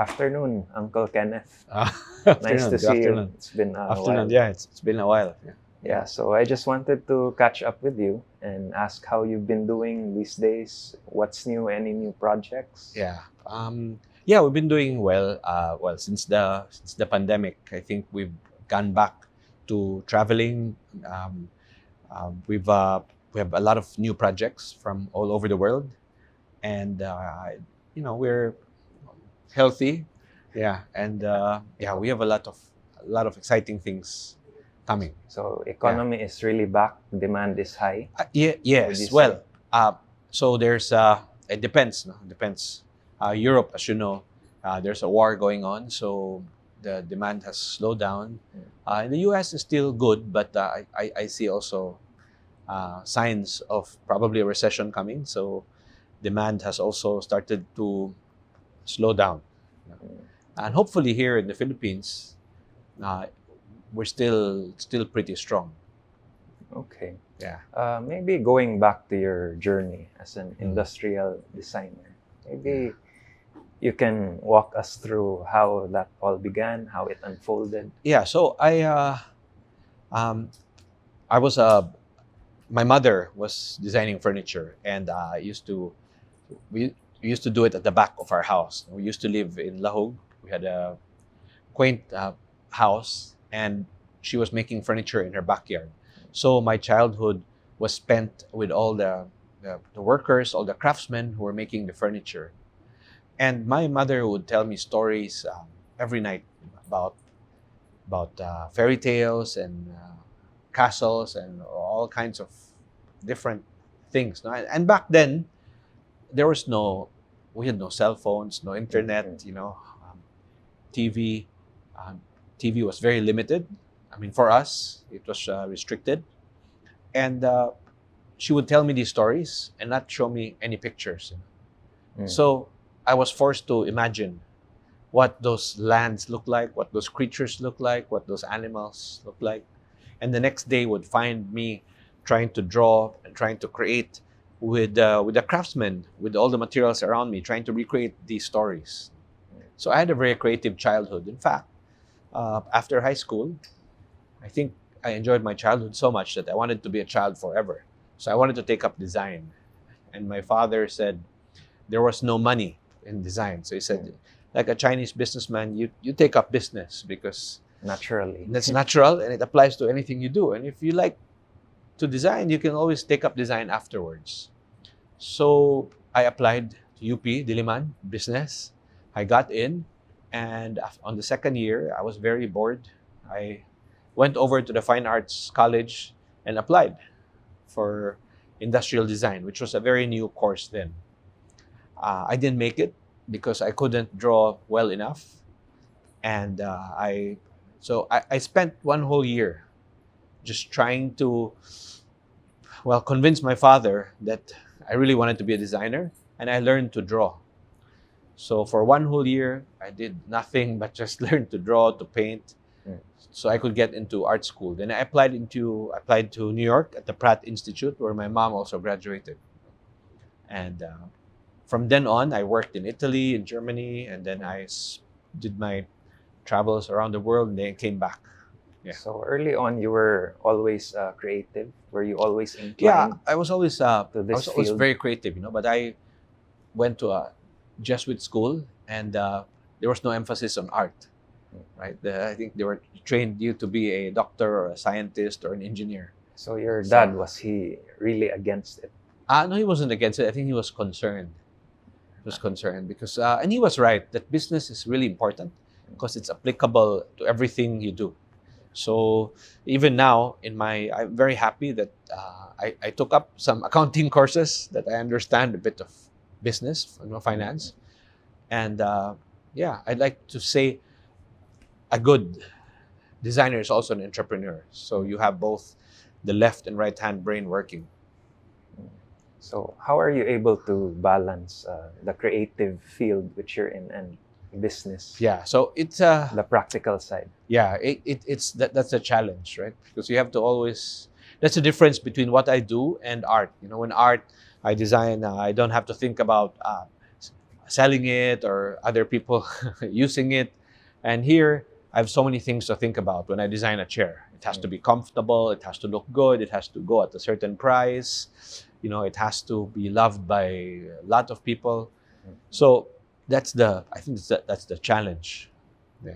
Afternoon, Uncle Kenneth. Nice Afternoon, to good see you. afternoon. It's been a Afternoon, while. yeah, it's been a while. Yeah, so I just wanted to catch up with you and ask how you've been doing these days. What's new? Any new projects? Yeah, we've been doing well. Well, since the pandemic, I think we've gone back to traveling. Um, we have a lot of new projects from all over the world, and we're healthy. Yeah, and yeah, we have a lot of exciting things coming. So Yeah. economy is really back. Demand is high. Yeah, Would you yes. say? Well, so there's it depends. No? Depends. Europe, as you know, there's a war going on, so the demand has slowed down. In the U.S. is still good, but I see also signs of probably a recession coming. So demand has also started to slow down, and hopefully here in the Philippines, uh, we're still pretty strong. Okay. Yeah. Maybe going back to your journey as an Mm. industrial designer, maybe you can walk us through how that all began, how it unfolded. Yeah. So um, I was my mother was designing furniture, and we used to do it at the back of our house. We used to live in Lahog. We had a quaint house, and she was making furniture in her backyard. So my childhood was spent with all the workers, all the craftsmen who were making the furniture. And my mother would tell me stories every night about fairy tales and castles and all kinds of different things. No? And back then, there was we had no cell phones, no internet, TV. Um, TV was very limited. I mean, for us, it was restricted. And she would tell me these stories and not show me any pictures. So I was forced to imagine what those lands look like, what those creatures look like, what those animals look like. And the next day would find me trying to draw and trying to create with the craftsmen, with all the materials around me, trying to recreate these stories. So I had a very creative childhood. In fact, after high school, I think I enjoyed my childhood so much that I wanted to be a child forever. So I wanted to take up design. And my father said there was no money in design. So he said, like a Chinese businessman, you take up business because Naturally. that's natural and it applies to anything you do. And if you like to design, you can always take up design afterwards. So I applied to UP Diliman Business. I got in, and on the second year, I was very bored. I went over to the Fine Arts College and applied for industrial design, which was a very new course then. I didn't make it because I couldn't draw well enough, and I spent one whole year just trying to convince my father that I really wanted to be a designer, and I learned to draw. So for one whole year, I did nothing but just learn to draw, to paint, so I could get into art school. Then I applied to New York at the Pratt Institute, where my mom also graduated. And from then on, I worked in Italy, in Germany, and then did my travels around the world, and then came back. Yeah. So early on, you were always creative. Were you always Yeah, inclined? I was always this field? very creative, but I went to a Jesuit school, and there was no emphasis on art, right? I think they were trained you to be a doctor or a scientist or an engineer. So your dad, was he really against it? No, he wasn't against it. I think he was concerned. He was concerned because, and he was right that business is really important because it's applicable to everything you do. So even now, I'm very happy that I took up some accounting courses, that I understand a bit of business, finance, and I'd like to say a good designer is also an entrepreneur. So you have both the left and right hand brain working. So how are you able to balance the creative field which you're in and business? Yeah, so it's The practical side. yeah, that's a challenge, right? Because you have to always. That's the difference between what I do and art. When art, I design. I don't have to think about selling it or other people using it. And here, I have so many things to think about when I design a chair. It has to be comfortable, it has to look good, it has to go at a certain price, it has to be loved by a lot of people. So I think that's the challenge. Yeah.